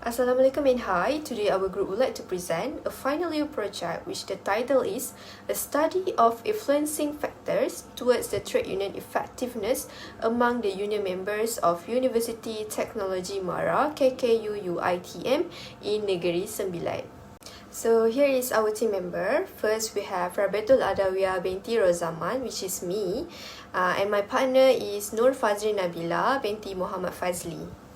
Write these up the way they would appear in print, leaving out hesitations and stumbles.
Assalamualaikum and hi. Today our group would like to present a final year project which the title is A Study of Influencing Factors Towards the Trade Union Effectiveness Among the Union Members of University Technology MARA KKU UiTM in Negeri Sembilan. So here is our team member. First we have Rabiatul Adawiyah BINTI Roszaman, which is me, and my partner is FAZREEN NABILA BINTI Muhammad FAZLI.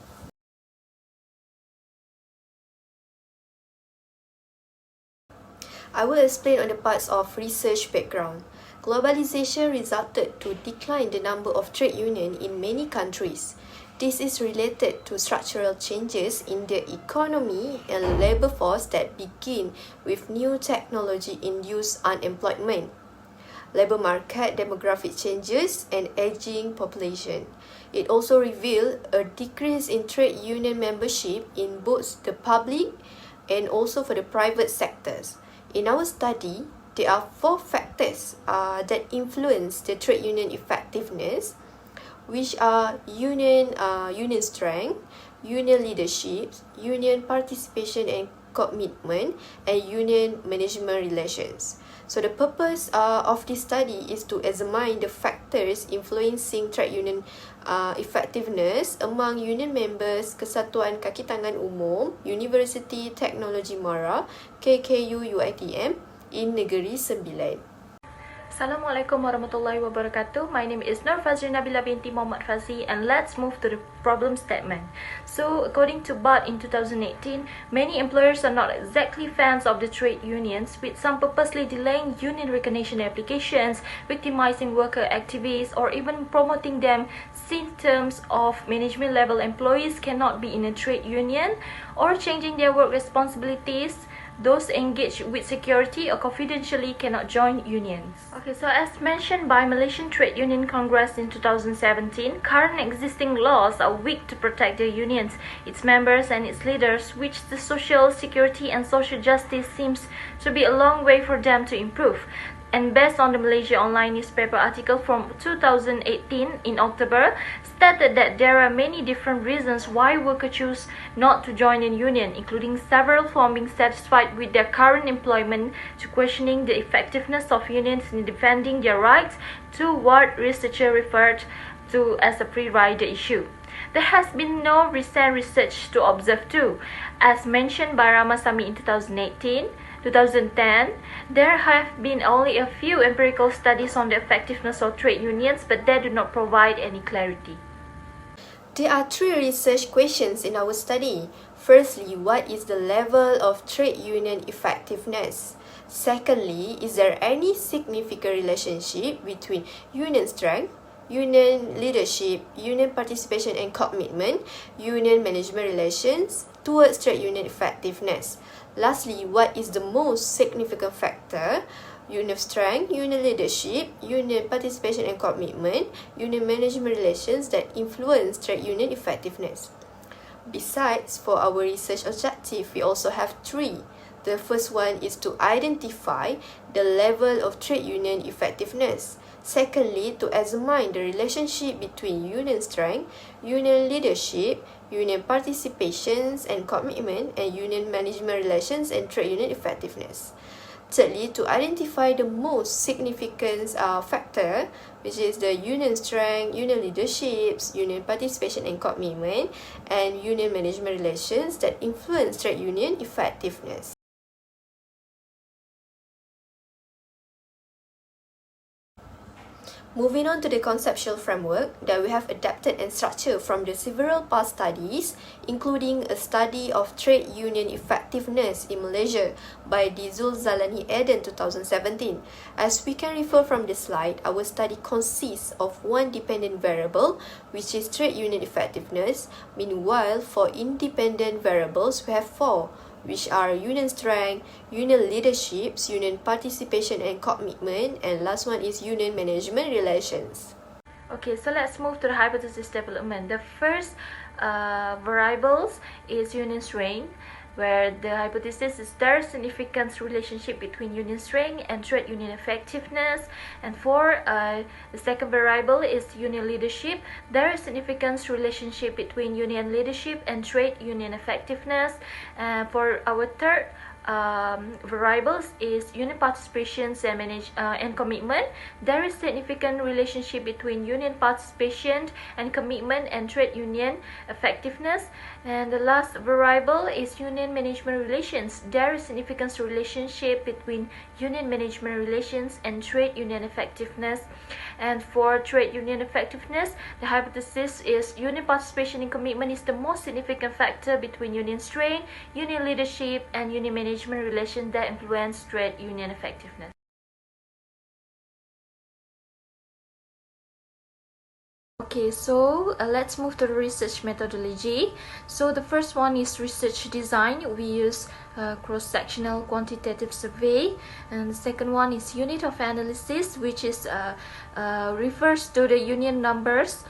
I will explain on the parts of research background. Globalization resulted to decline the number of trade unions in many countries. This is related to structural changes in the economy and labor force that begin with new technology-induced unemployment, labor market demographic changes, and aging population. It also revealed a decrease in trade union membership in both the public and also for the private sectors. In our study, there are 4 factors that influence the trade union effectiveness, which are union strength, union leadership, union participation and commitment, and union management relations. So the purpose of this study is to examine the factors influencing trade union effectiveness among union members Kesatuan Kaki Tangan Umum University Technology MARA KKU UiTM in Negeri Sembilan. Assalamualaikum warahmatullahi wabarakatuh. My name is FAZREEN NABILA BINTI Muhammad FAZLI, and let's move to the problem statement. So, according to BART in 2018, many employers are not exactly fans of the trade unions, with some purposely delaying union recognition applications, victimizing worker activists, or even promoting them in terms of management level employees cannot be in a trade union, or changing their work responsibilities. Those engaged with security or confidentially cannot join unions. Okay, so as mentioned by Malaysian Trade Union Congress in 2017, current existing laws are weak to protect their unions, its members and its leaders, which the social security and social justice seems to be a long way for them to improve. And based on the Malaysia Online newspaper article from 2018 in October, stated that there are many different reasons why workers choose not to join a union, including several from being satisfied with their current employment to questioning the effectiveness of unions in defending their rights to what researchers referred to as a pre-rider issue. There has been no recent research to observe too. As mentioned by Ramasamy in 2010, there have been only a few empirical studies on the effectiveness of trade unions, but they do not provide any clarity. There are 3 research questions in our study. Firstly, what is the level of trade union effectiveness? Secondly, is there any significant relationship between union strength, union leadership, union participation and commitment, union management relations towards trade union effectiveness? Lastly, what is the most significant factor? Union strength, union leadership, union participation and commitment, union management relations that influence trade union effectiveness. Besides, for our research objective, we also have 3. The first one is to identify the level of trade union effectiveness. Secondly, to examine the relationship between union strength, union leadership, union participations and commitment, and union management relations and trade union effectiveness. Thirdly, to identify the most significant factor, which is the union strength, union leaderships, union participation and commitment, and union management relations that influence trade union effectiveness. Moving on to the conceptual framework that we have adapted and structured from the several past studies, including a study of trade union effectiveness in Malaysia by Dizul Zalani Eden 2017. As we can refer from the slide, our study consists of 1 dependent variable, which is trade union effectiveness. Meanwhile, for independent variables, we have 4, which are union strength, union leaderships, union participation and commitment, and last one is union management relations. Okay, so let's move to the hypothesis development. The first variables is union strength. where the hypothesis is there is significant relationship between union strength and trade union effectiveness. And for the second variable is union leadership. There is significant relationship between union leadership and trade union effectiveness. And for our third variables is union participation and commitment. There is significant relationship between union participation and commitment and trade union effectiveness. And the last variable is union management relations. There is significant relationship between union management relations and trade union effectiveness. And for trade union effectiveness, the hypothesis is union participation and commitment is the most significant factor between union strength, union leadership, and union management relations that influence trade union effectiveness. Okay, so let's move to the research methodology. So the first one is research design. We use cross-sectional quantitative survey, and the second one is unit of analysis, which is refers to the union members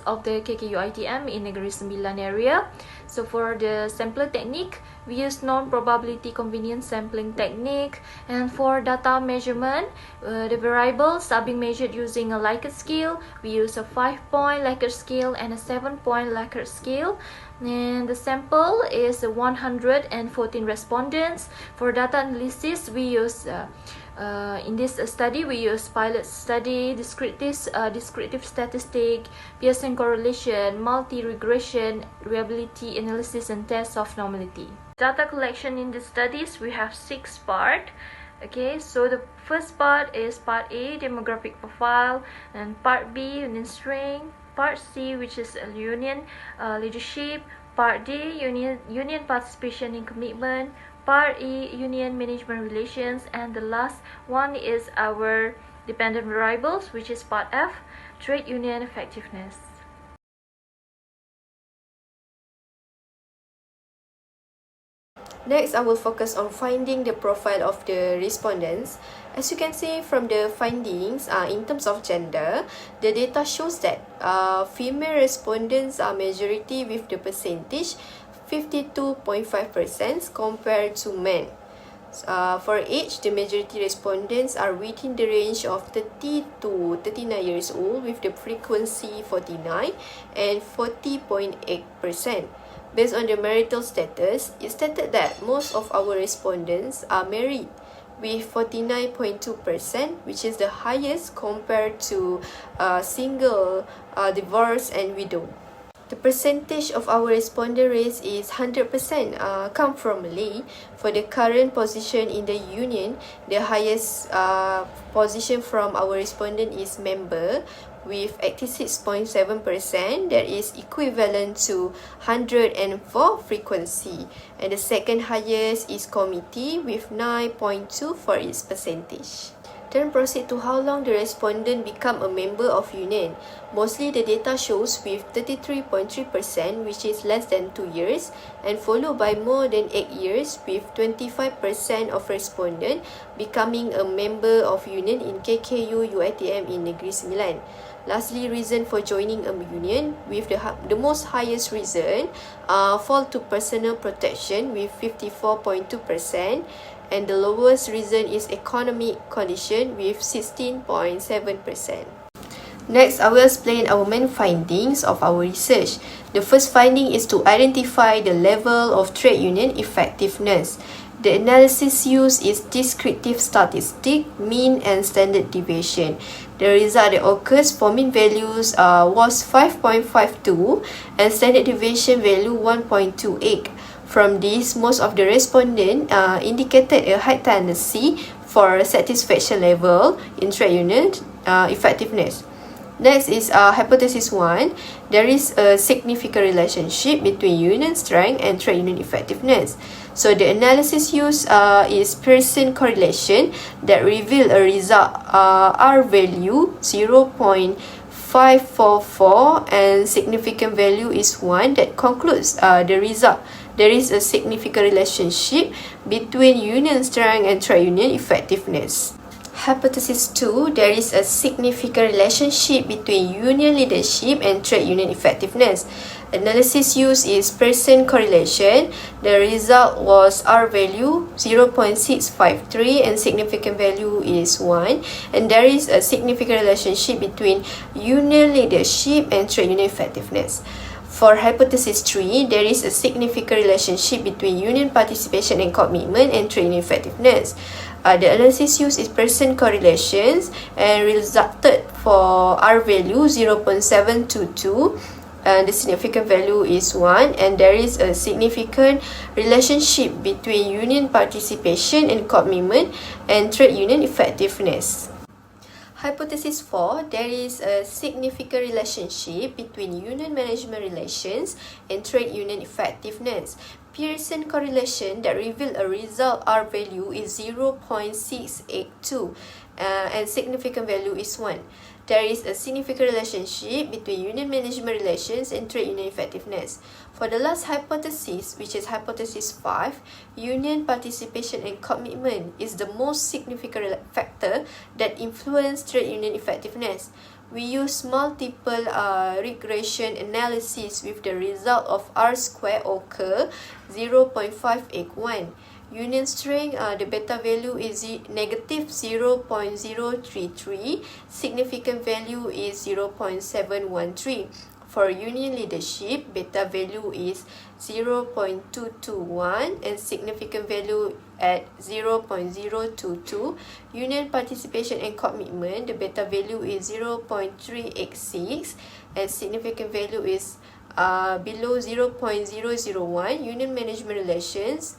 of the KKU-ITM in Negeri Sembilan area. So for the sampler technique, we use non-probability convenience sampling technique. And for data measurement, the variables are being measured using a Likert scale. We use a 5-point Likert scale and a 7-point Likert scale. And the sample is 114 respondents. For data analysis, we use in this study we use pilot study, descriptive statistic, Pearson correlation, multi-regression, reliability analysis, and test of normality. Data collection in the studies, we have 6 parts. Okay, so the first part is part A, demographic profile, and part B, union strength, part C, which is union leadership, part D, union participation and commitment, part E, union management relations, and the last one is our dependent variables, which is part F, trade union effectiveness. Next, I will focus on finding the profile of the respondents. As you can see from the findings, in terms of gender, the data shows that female respondents are majority with the percentage 52.5% compared to men. For age, the majority respondents are within the range of 30 to 39 years old with the frequency 49 and 40.8%. Based on the marital status, it stated that most of our respondents are married with 49.2%, which is the highest compared to single, divorced, and widow. The percentage of our responder race is 100% come from Malay. For the current position in the union, the highest position from our respondent is member with 86.7%, that is equivalent to 104 frequency. And the second highest is committee with 9.2 for its percentage. Then proceed to how long the respondent become a member of union. Mostly the data shows with 33.3%, which is less than 2 years, and followed by more than 8 years with 25% of respondent becoming a member of union in KKU-UiTM in Negeri Sembilan. Lastly, reason for joining a union with the most highest reason fall to personal protection with 54.2%, and the lowest reason is economic condition with 16.7%. Next, I will explain our main findings of our research. The first finding is to identify the level of trade union effectiveness. The analysis used is descriptive statistic, mean and standard deviation. The result that occurs for mean values was 5.52 and standard deviation value 1.28. From this, most of the respondents indicated a high tendency for satisfaction level in trade union effectiveness. Next is hypothesis 1. There is a significant relationship between union strength and trade union effectiveness. So the analysis used is Pearson correlation that reveal a result R value 0.544 and significant value is 1 that concludes the result. There is a significant relationship between union strength and trade union effectiveness. Hypothesis 2, there is a significant relationship between union leadership and trade union effectiveness. Analysis used is Pearson correlation. The result was R value 0.653 and significant value is 1. And there is a significant relationship between union leadership and trade union effectiveness. For hypothesis 3, there is a significant relationship between union participation and commitment and trade union effectiveness. The analysis used is Pearson correlations and resulted for R value 0.722. The significant value is 1, and there is a significant relationship between union participation and commitment and trade union effectiveness. Hypothesis 4, there is a significant relationship between union management relations and trade union effectiveness. Pearson correlation that revealed a result R value is 0.682 and significant value is 1. There is a significant relationship between union management relations and trade union effectiveness. For the last hypothesis, which is hypothesis 5, union participation and commitment is the most significant factor that influence trade union effectiveness. We use multiple regression analysis with the result of R square occur 0.581. Union strength, the beta value is negative 0.033. Significant value is 0.713. For union leadership, beta value is 0.221 and significant value at 0.022. Union participation and commitment, the beta value is 0.386 and significant value is below 0.001. Union management relations,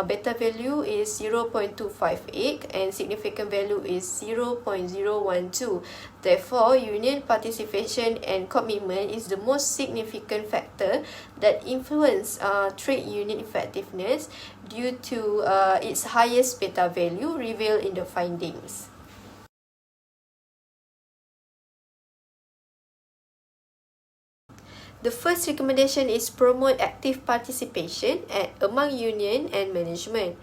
beta value is 0.258 and significant value is 0.012. Therefore, union participation and commitment is the most significant factor that influence trade union effectiveness due to its highest beta value revealed in the findings. The first recommendation is promote active participation among union and management.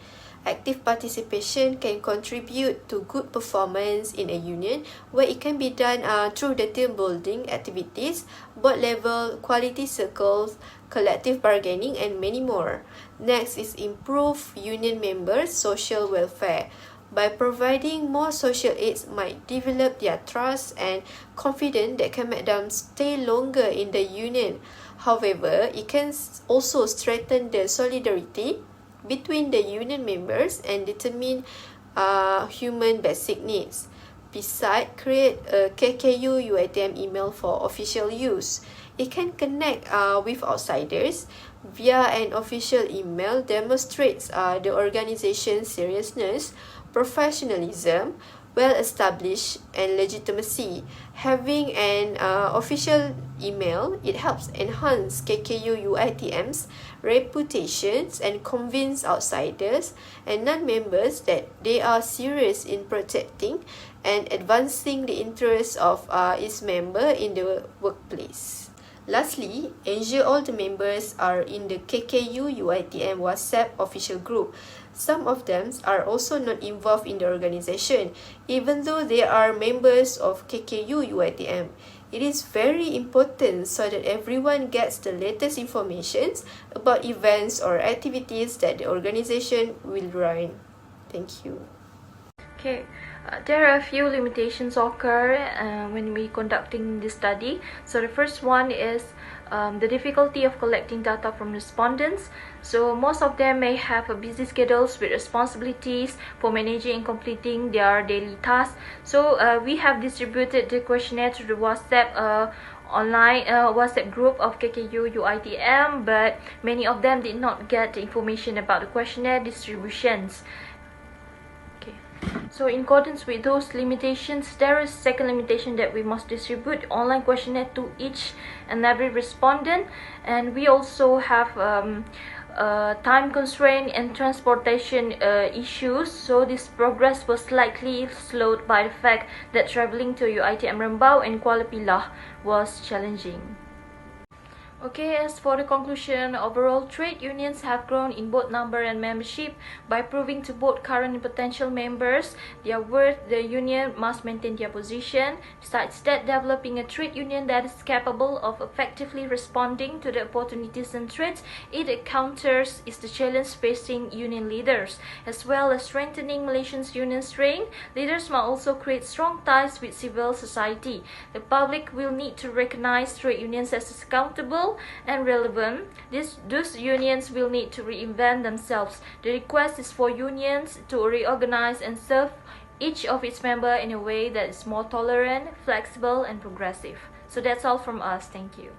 Active participation can contribute to good performance in a union where it can be done through the team building activities, board level, quality circles, collective bargaining and many more. Next is improve union members' social welfare. By providing more social aids might develop their trust and confidence that can make them stay longer in the union. However, it can also strengthen the solidarity between the union members and determine human basic needs. Besides, create a KKU UiTM email for official use. It can connect with outsiders via an official email demonstrates the organization's seriousness, professionalism, well-established and legitimacy. Having an official email, it helps enhance KKU UiTM's reputations and convince outsiders and non-members that they are serious in protecting and advancing the interests of its member in the workplace. Lastly, ensure all the members are in the KKU UiTM WhatsApp official group. Some of them are also not involved in the organization, even though they are members of KKU UiTM. It is very important so that everyone gets the latest information about events or activities that the organization will run. Thank you. Okay, there are a few limitations occur when we conducting this study. So the first one is the difficulty of collecting data from respondents. So most of them may have a busy schedules with responsibilities for managing and completing their daily tasks. So we have distributed the questionnaire to the WhatsApp online WhatsApp group of KKU UiTM, but many of them did not get the information about the questionnaire distributions. So in accordance with those limitations, there is second limitation that we must distribute online questionnaire to each and every respondent, and we also have time constraint and transportation issues. So this progress was slightly slowed by the fact that traveling to UiTM Rembau and Kuala Pilah was challenging. Okay, as for the conclusion, overall trade unions have grown in both number and membership by proving to both current and potential members their worth. The union must maintain their position. Besides that, developing a trade union that is capable of effectively responding to the opportunities and threats it encounters is the challenge facing union leaders. As well as strengthening Malaysia's union strength, leaders must also create strong ties with civil society. The public will need to recognize trade unions as accountable and relevant. Those unions will need to reinvent themselves. The request is for unions to reorganize and serve each of its members in a way that is more tolerant, flexible, and progressive. So that's all from us. Thank you.